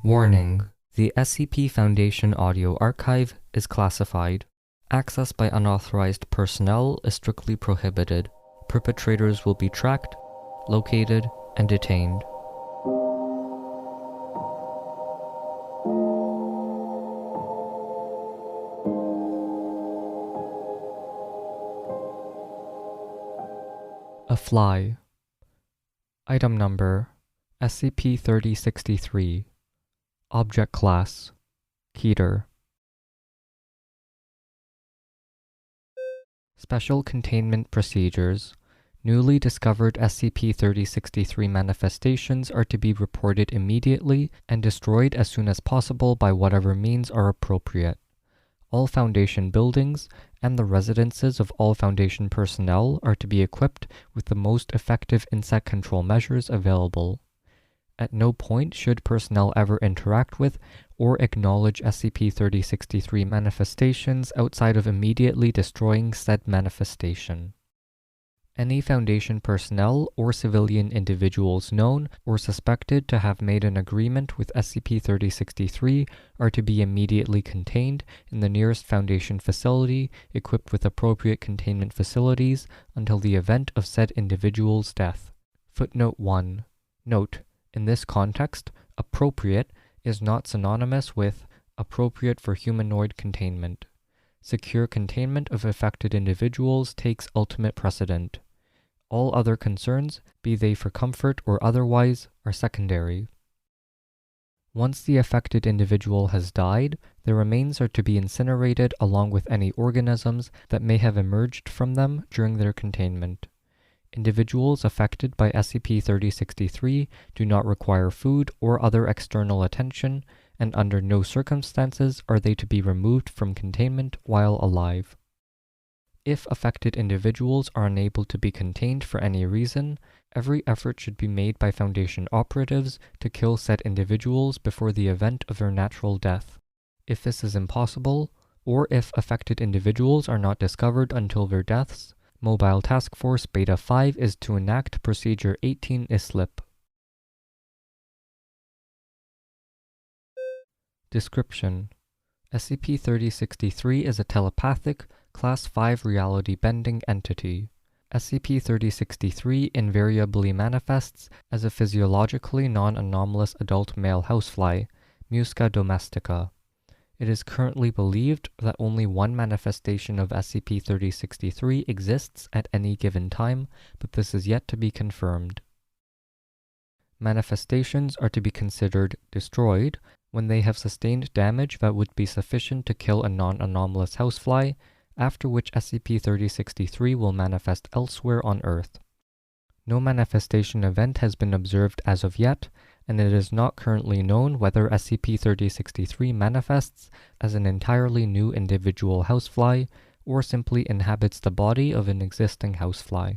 Warning: the SCP Foundation audio archive is classified. Access by unauthorized personnel is strictly prohibited. Perpetrators will be tracked, located, and detained. A fly. Item number: SCP-3063. Object Class: Keter. Special Containment Procedures. Newly discovered SCP-3063 manifestations are to be reported immediately and destroyed as soon as possible by whatever means are appropriate. All Foundation buildings and the residences of all Foundation personnel are to be equipped with the most effective insect control measures available. At no point should personnel ever interact with or acknowledge SCP-3063 manifestations outside of immediately destroying said manifestation. Any Foundation personnel or civilian individuals known or suspected to have made an agreement with SCP-3063 are to be immediately contained in the nearest Foundation facility equipped with appropriate containment facilities until the event of said individual's death. Footnote 1. Note: in this context, appropriate is not synonymous with appropriate for humanoid containment. Secure containment of affected individuals takes ultimate precedent. All other concerns, be they for comfort or otherwise, are secondary. Once the affected individual has died, their remains are to be incinerated along with any organisms that may have emerged from them during their containment. Individuals affected by SCP-3063 do not require food or other external attention, and under no circumstances are they to be removed from containment while alive. If affected individuals are unable to be contained for any reason, every effort should be made by Foundation operatives to kill said individuals before the event of their natural death. If this is impossible, or if affected individuals are not discovered until their deaths, Mobile Task Force Beta 5 is to enact Procedure 18 ISLIP. Description: SCP-3063 is a telepathic, Class 5 reality-bending entity. SCP-3063 invariably manifests as a physiologically non-anomalous adult male housefly, Musca domestica. It is currently believed that only one manifestation of SCP-3063 exists at any given time, but this is yet to be confirmed. Manifestations are to be considered destroyed when they have sustained damage that would be sufficient to kill a non-anomalous housefly, after which SCP-3063 will manifest elsewhere on Earth. No manifestation event has been observed as of yet, and it is not currently known whether SCP-3063 manifests as an entirely new individual housefly or simply inhabits the body of an existing housefly.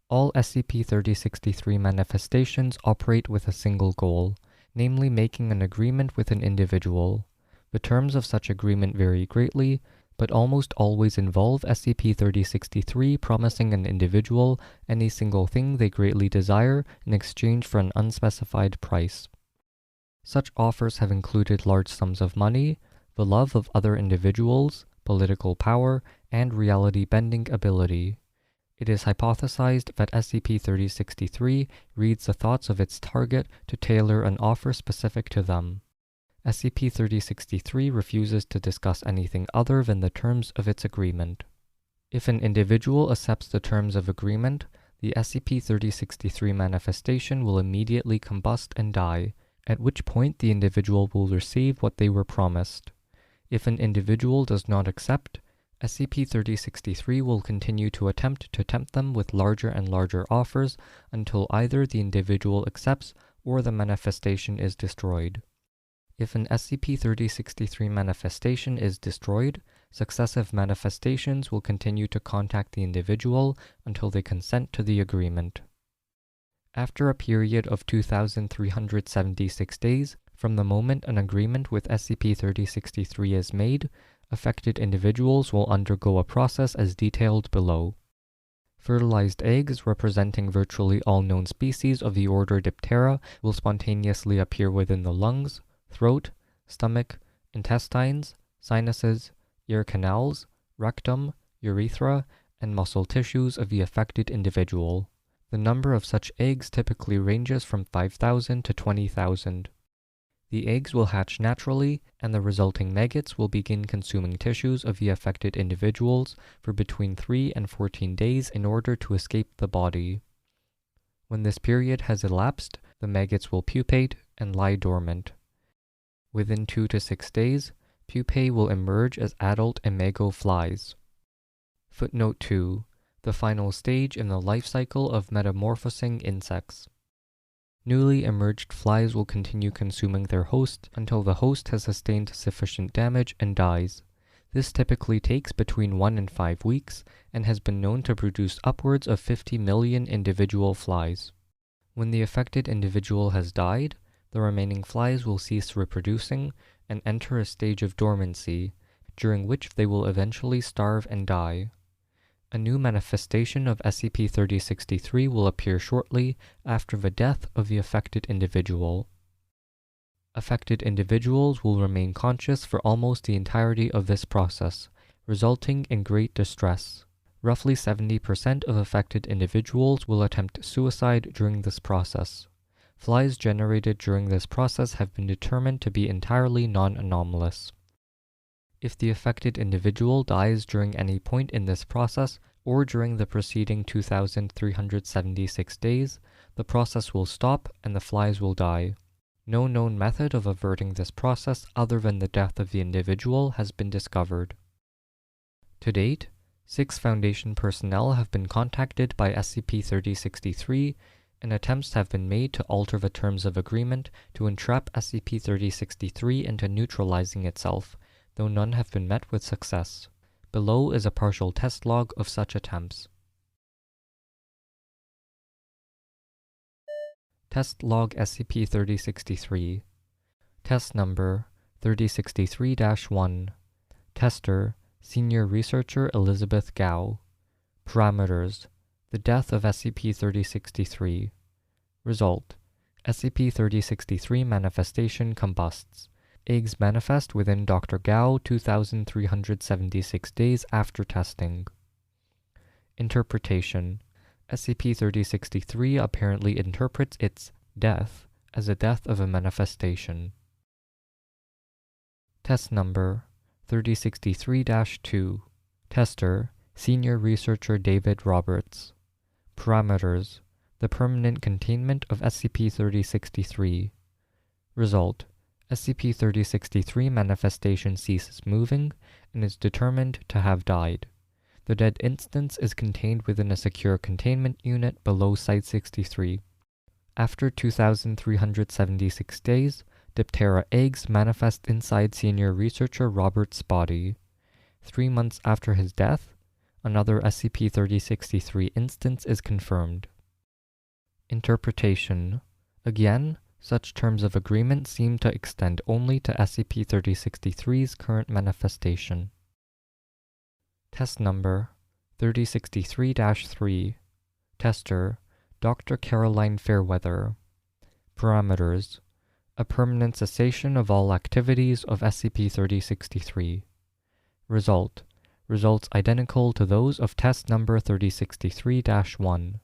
All SCP-3063 manifestations operate with a single goal, namely making an agreement with an individual. The terms of such agreement vary greatly, but almost always involve SCP-3063 promising an individual any single thing they greatly desire in exchange for an unspecified price. Such offers have included large sums of money, the love of other individuals, political power, and reality-bending ability. It is hypothesized that SCP-3063 reads the thoughts of its target to tailor an offer specific to them. SCP-3063 refuses to discuss anything other than the terms of its agreement. If an individual accepts the terms of agreement, the SCP-3063 manifestation will immediately combust and die, at which point the individual will receive what they were promised. If an individual does not accept, SCP-3063 will continue to attempt to tempt them with larger and larger offers until either the individual accepts or the manifestation is destroyed. If an SCP-3063 manifestation is destroyed, successive manifestations will continue to contact the individual until they consent to the agreement. After a period of 2,376 days from the moment an agreement with SCP-3063 is made, affected individuals will undergo a process as detailed below. Fertilized eggs representing virtually all known species of the order Diptera will spontaneously appear within the lungs, throat, stomach, intestines, sinuses, ear canals, rectum, urethra, and muscle tissues of the affected individual. The number of such eggs typically ranges from 5,000 to 20,000. The eggs will hatch naturally, and the resulting maggots will begin consuming tissues of the affected individuals for between 3 and 14 days in order to escape the body. When this period has elapsed, the maggots will pupate and lie dormant. Within 2 to 6 days, pupae will emerge as adult imago flies. Footnote 2. The final stage in the life cycle of metamorphosing insects. Newly emerged flies will continue consuming their host until the host has sustained sufficient damage and dies. This typically takes between 1 and 5 weeks and has been known to produce upwards of 50 million individual flies. When the affected individual has died, the remaining flies will cease reproducing and enter a stage of dormancy, during which they will eventually starve and die. A new manifestation of SCP-3063 will appear shortly after the death of the affected individual. Affected individuals will remain conscious for almost the entirety of this process, resulting in great distress. Roughly 70% of affected individuals will attempt suicide during this process. Flies generated during this process have been determined to be entirely non-anomalous. If the affected individual dies during any point in this process, or during the preceding 2,376 days, the process will stop and the flies will die. No known method of averting this process other than the death of the individual has been discovered. To date, 6 Foundation personnel have been contacted by SCP-3063, and attempts have been made to alter the terms of agreement to entrap SCP-3063 into neutralizing itself, though none have been met with success. Below is a partial test log of such attempts. Test log SCP-3063. Test number 3063-1. Tester, Senior Researcher Elizabeth Gao. Parameters: the death of SCP-3063. Result: SCP-3063 manifestation combusts. Eggs manifest within Dr. Gao 2,376 days after testing. Interpretation: SCP-3063 apparently interprets its death as a death of a manifestation. Test number 3063-2. Tester, Senior Researcher David Roberts. Parameters: the permanent containment of SCP-3063. Result: SCP-3063 manifestation ceases moving and is determined to have died. The dead instance is contained within a secure containment unit below Site-63. After 2,376 days, Diptera eggs manifest inside Senior Researcher Roberts' body. 3 months after his death, another SCP-3063 instance is confirmed. Interpretation: again, such terms of agreement seem to extend only to SCP-3063's current manifestation. Test number 3063-3. Tester, Dr. Caroline Fairweather. Parameters: a permanent cessation of all activities of SCP-3063. Result: results identical to those of test number 3063-1.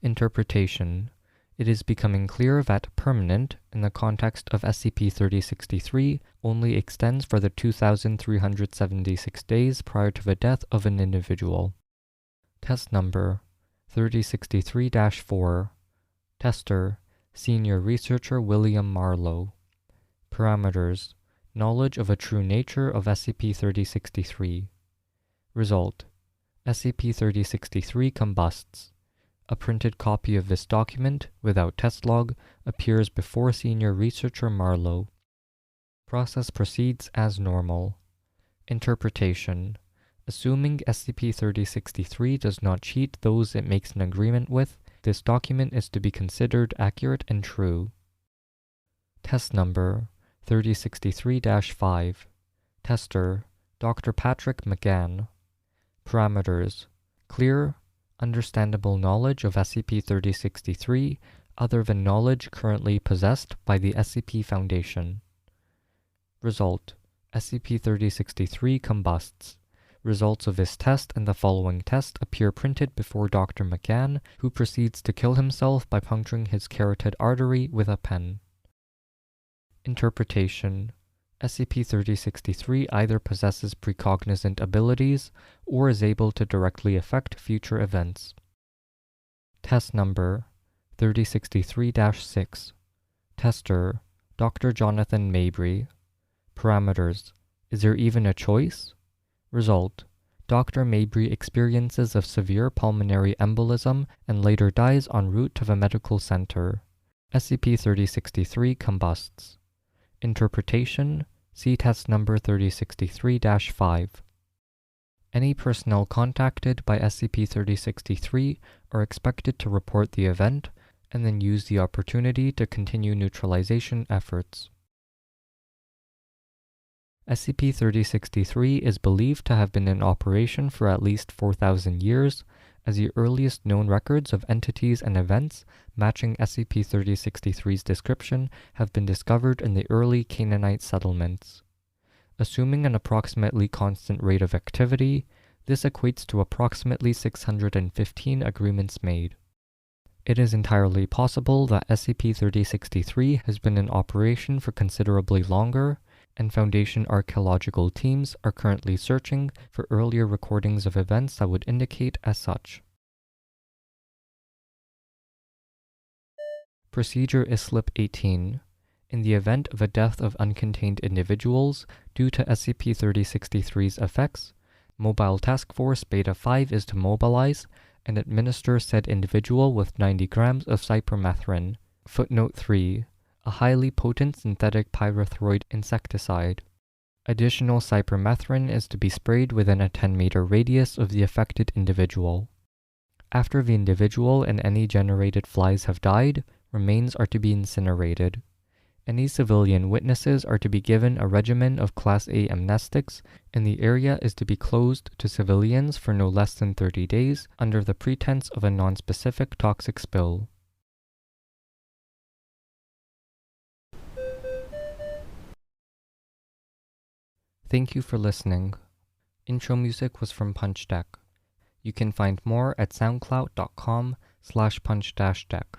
Interpretation: it is becoming clear that permanent, in the context of SCP-3063, only extends for the 2,376 days prior to the death of an individual. Test number 3063-4. Tester, Senior Researcher William Marlowe. Parameters: knowledge of a true nature of SCP-3063. Result: SCP-3063 combusts. A printed copy of this document, without test log, appears before Senior Researcher Marlowe. Process proceeds as normal. Interpretation: assuming SCP-3063 does not cheat those it makes an agreement with, this document is to be considered accurate and true. Test number 3063-5. Tester, Dr. Patrick McGann. Parameters: clear, Understandable knowledge of SCP-3063 other than knowledge currently possessed by the SCP Foundation. Result: SCP-3063 combusts. Results of this test and the following test appear printed before Dr. McGann, who proceeds to kill himself by puncturing his carotid artery with a pen. Interpretation: SCP-3063 either possesses precognizant abilities or is able to directly affect future events. Test Number 3063-6. Tester: Dr. Jonathan Mabry. Parameters: is there even a choice? Result: Dr. Mabry experiences a severe pulmonary embolism and later dies en route to the medical center. SCP-3063 combusts. Interpretation: see test number 3063-5. Any personnel contacted by SCP-3063 are expected to report the event and then use the opportunity to continue neutralization efforts. SCP-3063 is believed to have been in operation for at least 4,000 years, as the earliest known records of entities and events matching SCP-3063's description have been discovered in the early Canaanite settlements. Assuming an approximately constant rate of activity, this equates to approximately 615 agreements made. It is entirely possible that SCP-3063 has been in operation for considerably longer, and Foundation archaeological teams are currently searching for earlier recordings of events that would indicate as such. Procedure ISLIP 18. In the event of a death of uncontained individuals due to SCP-3063's effects, Mobile Task Force Beta-5 is to mobilize and administer said individual with 90 grams of cypermethrin. Footnote 3. A highly potent synthetic pyrethroid insecticide. Additional cypermethrin is to be sprayed within a 10-meter radius of the affected individual. After the individual and any generated flies have died, remains are to be incinerated. Any civilian witnesses are to be given a regimen of Class A amnestics, and the area is to be closed to civilians for no less than 30 days under the pretense of a non-specific toxic spill. Thank you for listening. Intro music was from Punch Deck. You can find more at soundcloud.com/punch-deck.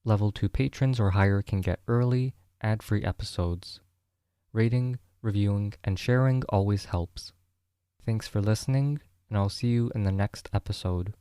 Level 2 patrons or higher can get early, ad-free episodes. Rating, reviewing, and sharing always helps. Thanks for listening, and I'll see you in the next episode.